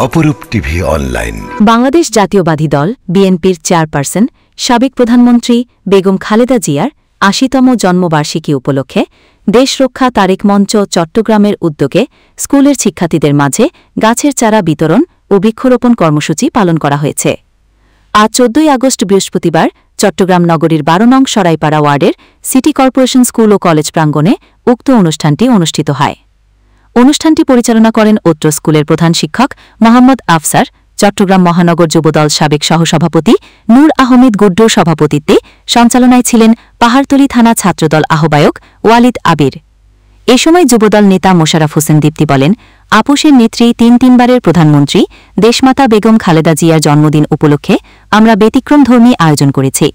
অপরূপ TV online. Bangladesh জাতীয়বাদী দল বিএনপির চেয়ারপারসন সাবেক প্রধানমন্ত্রী বেগম খালেদা জিয়ার ৮০তম জন্মবার্ষিকী উপলক্ষে দেশ রক্ষা তারেক মঞ্চ চট্টগ্রামের উদ্যোগে স্কুলের শিক্ষার্থীদের মাঝে গাছের চারা বিতরণ ও বৃক্ষরোপণ কর্মসূচি পালন করা হয়েছে। আজ ১৪ আগস্ট বৃহস্পতিবার চট্টগ্রাম নগরীর ১২ নং সরাইপাড়া ওয়ার্ডের সিটি কর্পোরেশন স্কুল ও কলেজ প্রাঙ্গণে উক্ত অনুষ্ঠানটি অনুষ্ঠিত হয়। অনুষ্ঠানটি পরিচালনা করেন অত্র স্কুলের প্রধান শিক্ষক মোহাম্মদ আফসার, চট্টগ্রাম মহানগর যুবদল সাবেক সহসভাপতি নূর আহমেদ গুড্ডুর সভাপতিত্বে সঞ্চালনায় ছিলেন পাহাড়তলী থানা ছাত্রদল আহ্বায়ক ওয়ালিদ আবির। এ সময় যুবদল নেতা মোশাররফ হোসেন দীপ্তি বলেন, আপোষের নেত্রী তিনবারের প্রধানমন্ত্রী দেশমাতা বেগম খালেদা জিয়ার জন্মদিন উপলক্ষে আমরা ব্যতিক্রমধর্মী আয়োজন করেছি।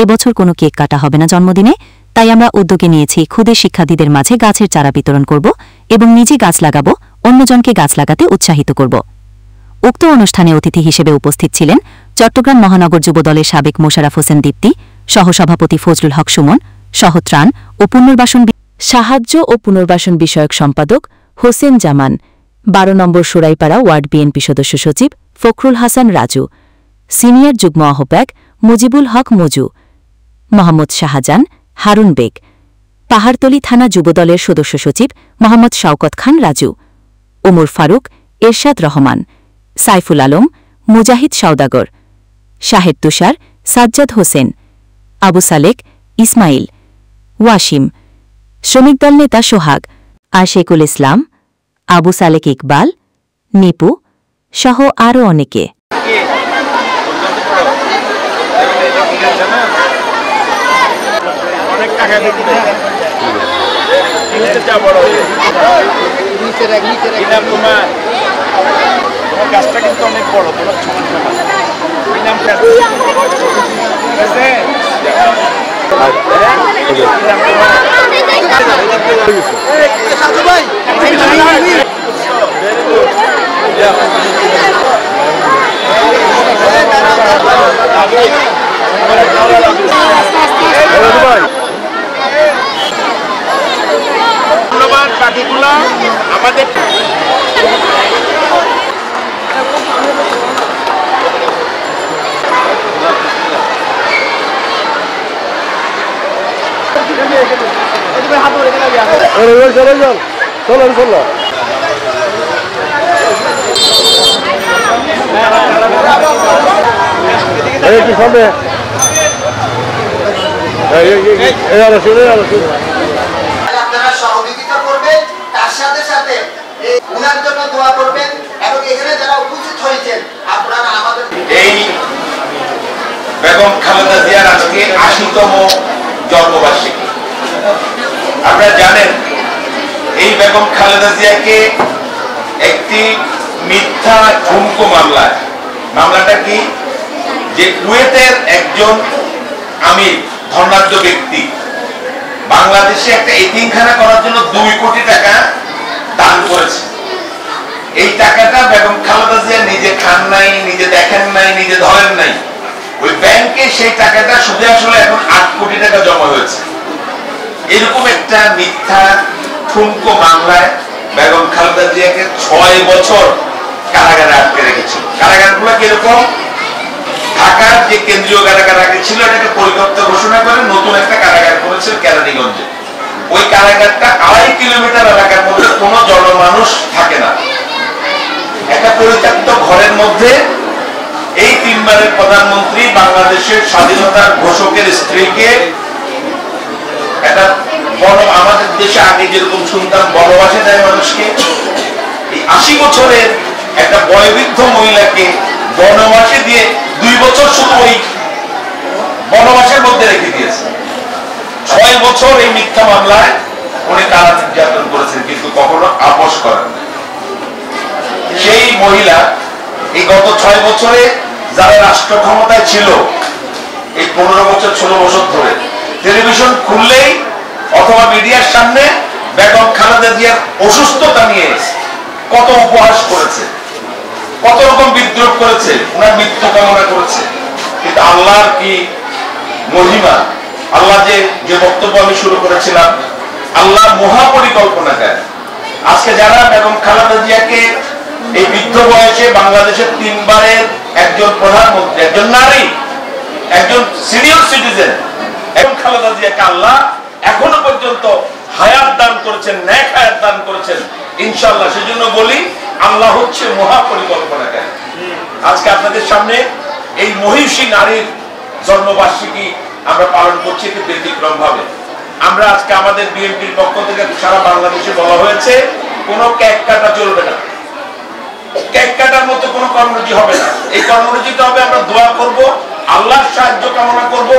এবছর কোনো কেক কাটা হবে না জন্মদিনে, তাই আমরা উদ্যোগে নিয়েছি ক্ষুদে শিক্ষার্থীদের মাঝে গাছের চারা বিতরণ করব এবং নিজে গাছ লাগাব, অন্যজনকে গাছ লাগাতে উৎসাহিত করব। উক্ত অনুষ্ঠানে অতিথি হিসেবে উপস্থিত ছিলেন চট্টগ্রাম মহানগর যুবদলের সাবেক মোশাররফ হোসেন দীপ্তি, সহসভাপতি ফজলুল হক সুমন, সহত্রাণ ও পুনর্বাসন সাহায্য ও পুনর্বাসন বিষয়ক সম্পাদক হোসেন জামান, ১২ নম্বর সুরাইপাড়া ওয়ার্ড বিএনপি সদস্য সচিব ফখরুল হাসান রাজু, সিনিয়র যুগ্ম আহ্বায়ক মুজিবুল হক মজু, মোহাম্মদ শাহজাহান, হারুন বেগ, পাহাড়তলী থানা যুবদলের সদস্য সচিব মোহাম্মদ শওকত খান রাজু, ওমর ফারুক, এরশাদ রহমান, সাইফুল আলম, মুজাহিদ সওদাগর, শাহেদ তুষার, সাজ্জাদ হোসেন, আবু সালেক, ইসমাইল, ওয়াসিম, শ্রমিকদল নেতা সোহাগ, আশেকুল ইসলাম, আবু সালেক ইকবাল, নিপু সহ আরও অনেকে। গাছটা কিন্তু অনেক বড়, তোমার সমান সমান ধন্যবাদ। বাকিগুলো আমাদের সহযোগিতা করবেন, তার সাথে সাথে উনার জন্য দোয়া করবেন এবং এখানে যারা উপস্থিত হয়েছেন আপনারা আমাদের এই বেগম খালেদা জিয়ার আজকে ৮০তম জন্মবার্ষিকী। আপনারা জানেন এই বেগম খালেদা জিয়াকে একটি মিথ্যা ঠুনকো মামলাটা কি, যে কুয়েতের একজন আমির ধনাঢ্য ব্যক্তি বাংলাদেশে একটা এতিমখানা করার জন্য ২ কোটি টাকা দান করেছে। এই টাকাটা বেগম খালেদা জিয়া নিজে খান নাই, নিজে দেখেন নাই, নিজে ধরেন নাই, ওই ব্যাংকে সেই টাকাটা সুদে আসলে এখন ৮ কোটি টাকা জমা হয়েছে। এরকম একটা মিথ্যা ঠুনকো মামলায় বেগম খালেদা জিয়াকে ৬ বছর কারাগারে আটকে রেখেছিল। কারাগারগুলো কিরকম, ঢাকার যে কেন্দ্রীয় কারাগার আগে ছিল এটাকে পরিত্যক্ত ঘোষণা করে নতুন একটা কারাগার করেছে কেরানীগঞ্জে। ওই কারাগারটা ২.৫ কিলোমিটার এলাকার মধ্যে কোনো জনমানুষ থাকে না। একটা পরিত্যক্ত ঘরের মধ্যে এই ৩বারের প্রধানমন্ত্রী বাংলাদেশের স্বাধীনতার ঘোষকের স্ত্রীকে একটা আমাদের দেশে আগে যেরকম শুনতাম বনবাসে দেয় মানুষকে, এই ৮০ বছরের একটা বয়োবৃদ্ধ মহিলাকে বনবাসে দিয়ে ২ বছর শুধু ওই বনবাসের মধ্যে রেখে দিয়েছে। ৬ বছর এই মিথ্যা মামলায় উনি কারা নির্যাতন করেছেন, কিন্তু কখনো আপোষ করেন না। সেই মহিলা এই গত ৬ বছরে যারা রাষ্ট্র ক্ষমতায় ছিল, এই ১৫ বছর ১৬ বছর ধরে টেলিভিশন খুললেই অথবা মিডিয়ার সামনে বেগম খালেদা জিয়ার অসুস্থতা নিয়ে কত উপহাস করেছে, কত রকম বিদ্রোহ করেছে, ওনার মৃত্যু কামনা করেছে। কিন্তু আল্লাহর কি মহিমা, আল্লাহ যে বক্তব্য আমি শুরু করেছিলাম, আল্লাহ মহাপরিকল্পনা দেন। আজকে যারা বেগম খালেদা জিয়াকে এই বৃদ্ধ বয়সে বাংলাদেশের 3 বারের একজন প্রধানমন্ত্রী, একজন নারী, একজন সিনিয়র সিটিজেন বেগম খালেদা জিয়াকে আল্লাহ এখনো পর্যন্ত হায়াত দান করেছেন, নেক হায়াত দান করেছেন ইনশাআল্লাহ। সেজন্য বলি আল্লাহ হচ্ছে মহাপরিকল্পনাকারী। আজকে আপনাদের সামনে এই মহিষী নারীর জন্মবার্ষিকী আমরা পালন করছি একটু ব্যতিক্রম ভাবে। আমরা আজকে আমাদের বিএনপির পক্ষ থেকে সারা বাংলাদেশে বলা হয়েছে কোনো কেক কাটা চলবে না, কেক কাটার মতো কোনো কর্মসূচি হবে না। এই কর্মসূচিটা হবে আমরা দোয়া করব, আল্লাহর সাহায্য কামনা করব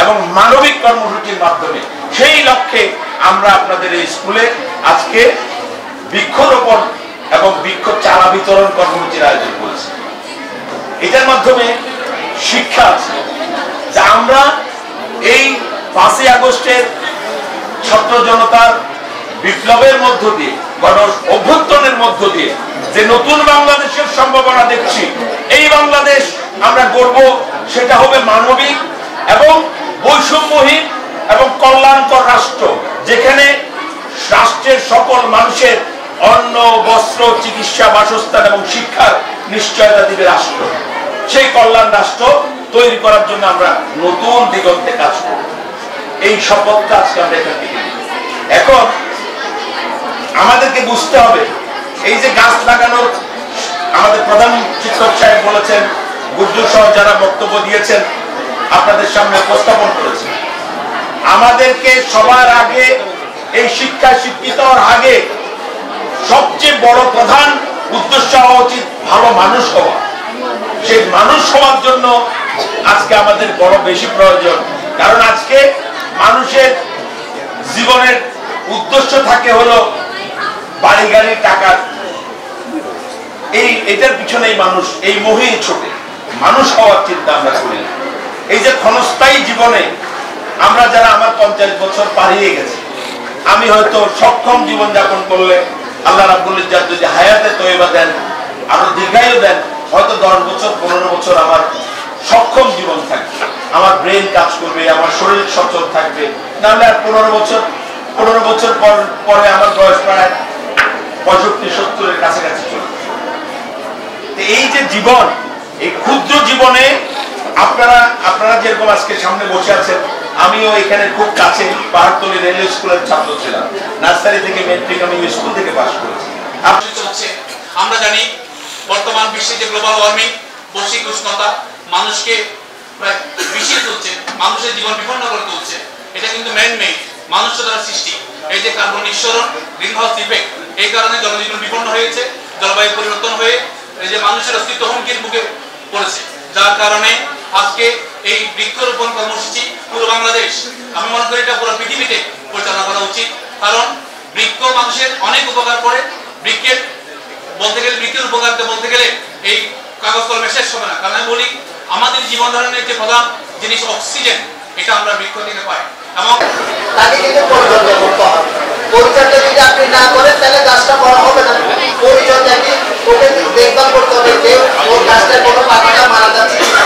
এবং মানবিক কর্মসূচির মাধ্যমে। সেই লক্ষ্যে আমরা আপনাদের এই স্কুলে আজকে বৃক্ষরোপণ এবং বৃক্ষ চারা বিতরণ কর্মসূচির আয়োজন করেছি। এটার মাধ্যমে শিক্ষা আছে যে আমরা এই 5ই আগস্টের ছাত্র জনতার বিপ্লবের মধ্য দিয়ে, গণ অভ্যুত্থানের মধ্য দিয়ে যে নতুন বাংলাদেশের সম্ভাবনা দেখছি, এই বাংলাদেশ আমরা গড়ব, সেটা হবে মানবিক এবং বৈষম্যহীন এবং কল্যাণকর রাষ্ট্র, যেখানে রাষ্ট্রের সকল মানুষের অন্ন, বস্ত্র, চিকিৎসা, বাসস্থান এবং শিক্ষার নিশ্চয়তা দিবে রাষ্ট্র। সেই কল্যাণ রাষ্ট্র তৈরি করার জন্য আমরা নতুন দিগন্তে কাজ করব। এই শপথটা আজকে আমরা এখান থেকে নিই। এখন আমাদেরকে বুঝতে হবে, এই যে গাছ লাগানোর আমাদের প্রধান শিক্ষক সাহেব বলেছেন, গুজ্জু সহ যারা বক্তব্য দিয়েছেন আপনাদের সামনে উপস্থাপন করেছেন, আমাদেরকে সবার আগে এই শিক্ষা শিক্ষিত হওয়ার আগে সবচেয়ে বড় প্রধান উদ্দেশ্য হওয়া উচিত ভালো মানুষ হওয়া। সেই মানুষ হওয়ার জন্য আজকে আমাদের বড় বেশি প্রয়োজন। কারণ আজকে মানুষের জীবনের উদ্দেশ্য থাকে হলো বাড়ি গাড়ি, টাকা, এটার পিছনে মানুষ এই মোহেই ছোটে, মানুষ হওয়ার চিন্তা আমরা করি না। এই যে ক্ষণস্থায়ী জীবনে আমরা যারা আমার 50 বছর পারিয়ে গেছি, আমি হয়তো সক্ষম জীবন যাপন করলে আল্লাহ রাব্বুল ইজ্জত যদি হায়াতে তয়বা দেন, আরো দীর্ঘায়ু দেন, হয়তো 10 বছর 15 বছর আমার সক্ষম জীবন থাকবে, আমার ব্রেন কাজ করবে, আমার শরীর সচল থাকবে। নাহলে আর 15 বছর পরে আমার বয়স প্রায় 65-70 এর কাছাকাছি চলে। এই যে জীবন, এই ক্ষুদ্র জীবনে আপনারা যেরকম আজকে সামনে বসে আছেন, আমিও এখানে খুব কাছে পাহাড়তলী রেলওয়ে স্কুলের ছাত্র ছিলাম, নার্সারি থেকে মেট্রিক আমি স্কুল থেকে পাস করেছি। আমরা জানি বর্তমান বিশ্বে যে গ্লোবাল ওয়ার্মিং, বৈশ্বিক উষ্ণতা মানুষকে প্রায় বিষিয়ে তুলছে, মানুষের জীবন বিপন্ন করে তুলছে। এটা কিন্তু ম্যান মেড, মানুষের দ্বারা সৃষ্টি। এই যে কার্বন নিঃসরণ, গ্রিন হাউস ইফেক্ট, এই কারণে জনজীবন বিপন্ন হয়েছে, জলবায়ু পরিবর্তন হয়ে এই যে মানুষের অস্তিত্ব হুমকির মুখে পড়েছে। যার কারণে আজকে এই বৃক্ষরোপণ কর্মসূচি পুরো বাংলাদেশ, আমি মনে করি এটা পুরো পৃথিবীতে পরিচালনা করা উচিত। কারণ বৃক্ষ মানুষের অনেক উপকার করে। বৃক্ষের উপকারিতা বলতে গেলে এই কাগজ কলমে শেষ হবে না। কারণ আমি বলি, আমাদের জীবন ধারণের যে প্রধান জিনিস অক্সিজেন, এটা আমরা বৃক্ষ থেকে পাই। এবং তাকে কিন্তু পরিচর্যা করতে হবে। পরিচর্যা যদি আপনি না করেন তাহলে গাছটা বড় হবে না। পরিচর্যা কি, ওকে দেখভাল করতে হবে যে ওর গাছটার কোনো পাতাটা মারা যাচ্ছে কিনা,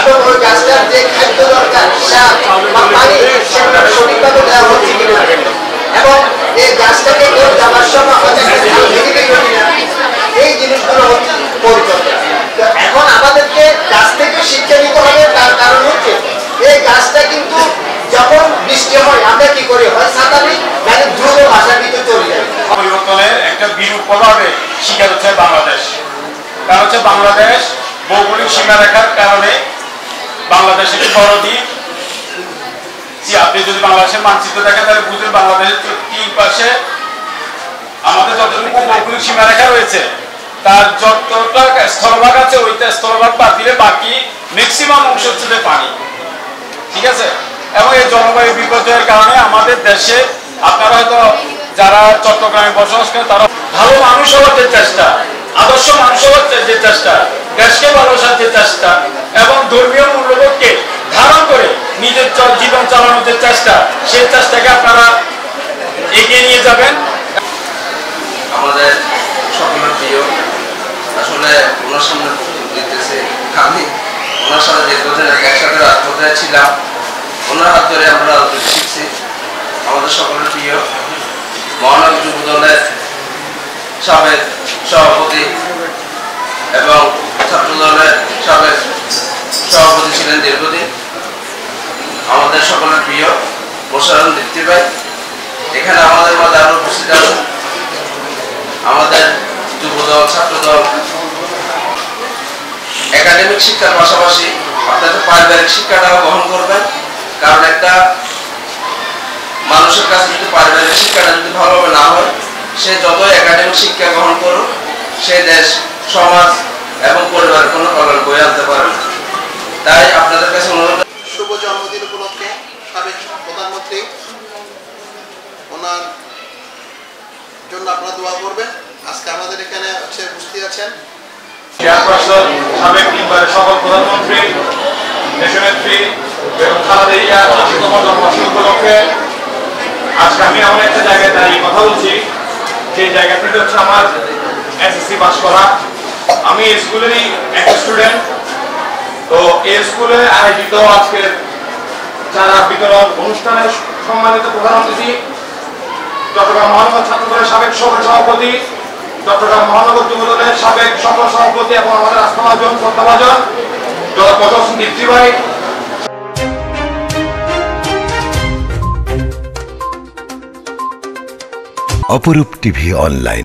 এবং ওই গাছটার যে খাদ্য দরকার, সার বা পানি, সেটা সঠিকভাবে দেওয়া হচ্ছে কিনা, এবং এই গাছটাকে কেউ যাবার সময় হয়তো একটা ঝাল ভেঙে দিল কিনা, এই জিনিসগুলো হচ্ছে পরিচর্যা। তো এখন আমাদেরকে গাছ থেকে শিক্ষা নিতে হবে। তার কারণ হচ্ছে এই গাছটা কিন্তু যখন বৃষ্টি হয় আমরা কি করি, হয় ছাতা নিই, মানে দ্রুত ভাষার ভিতরে চলে যায়। পরিবর্তনের একটা বিরূপ প্রভাবে শিকার হচ্ছে বাংলাদেশ। কারণ হচ্ছে বাংলাদেশ ভৌগোলিক সীমারেখার কারণে বাংলাদেশ একটি বড় দ্বীপ। আপনি যদি বাংলাদেশের মানচিত্র দেখেন তাহলে বুঝবেন বাংলাদেশের 3 পাশে আমাদের যতটুকু ভৌগোলিক সীমারেখা রয়েছে তার যতটা স্থলভাগ আছে, ওইটা স্থলভাগ বাদ দিলে বাকি ম্যাক্সিমাম অংশ হচ্ছে পানি। ঠিক আছে? এবং এই জলবায়ু বিপর্যয়ের কারণে আমাদের দেশে আপনারা হয়তো যারা চট্টগ্রামে বসবাস করেন তারা ভালো মানুষ হওয়ার যে চেষ্টা, আদর্শ মানুষ হওয়ার যে চেষ্টা, দেশকে ভালোবাসার যে চেষ্টা এবং ধর্মীয় মূল্যবোধকে ধারণ করে নিজের জীবন চালানোর যে চেষ্টা, সেই চেষ্টাকে আপনারা এগিয়ে নিয়ে যাবেন। আমাদের সকলের প্রিয়, আসলে ওনার সামনে দিতেছে, আমি ওনার সাথে দীর্ঘদিন একসাথে রাজপথে ছিলাম। ওনার হাত ধরে আমরা রাজনীতি শিখছি। আমাদের সকলের প্রিয় মহানগর যুব দলের সাবেক সভাপতি এবং ছাত্র দলের সাবেক সভাপতি ছিলেন দীর্ঘদিন, আমাদের সকলের প্রিয় মোশাররফ দীপ্তি ভাই। এখানে আমাদের মাঝে আরো উপস্থিত আছেন আমাদের যুবদল, ছাত্রদল। একাডেমিক শিক্ষার পাশাপাশি আপনাদের পারিবারিক শিক্ষাটাও গ্রহণ করবেন, কারণ একটা মানুষের কাছে যদি পারিবারিক শিক্ষাটা যদি ভালোভাবে না হয়, সে যতই একাডেমিক শিক্ষা গ্রহণ করুক, সে দেশ, সমাজ এবং পরিবারের কোনো কল্যাণ বয়ে আনতে পারে না। তাই আপনাদের কাছে অনুরোধ, শুভ জন্মদিন উপলক্ষে সাবেক প্রধানমন্ত্রী, ওনার জন্য আপনারা দোয়া করবেন। আজকে আমাদের এখানে উপস্থিত আছেন চেয়ারপারসন, সাবেক তিনবারের সকল প্রধানমন্ত্রী, দেশনেত্রী বেগম খালেদা জিয়ার ৮০তম জন্মদিন উপলক্ষে আজকে আমি এমন একটা জায়গায় দাঁড়িয়ে কথা বলছি, যে জায়গা থেকে হচ্ছে আমার এসএসসি পাস করা। আমি এই স্কুলেরই একটা স্টুডেন্ট। তো এই স্কুলে আয়োজিত আজকের চারা বিতরণ অনুষ্ঠানে সম্মানিত প্রধান অতিথি চট্টগ্রাম মহানগর ছাত্র দলের সাবেক সকল সভাপতি, চট্টগ্রাম মহানগর যুব দলের সাবেক সকল সভাপতি এবং আমাদের আস্থাভাজন, শ্রদ্ধাভাজন জনাব মোশাররফ দীপ্তি ভাই। অপরূপ টিভি অনলাইন।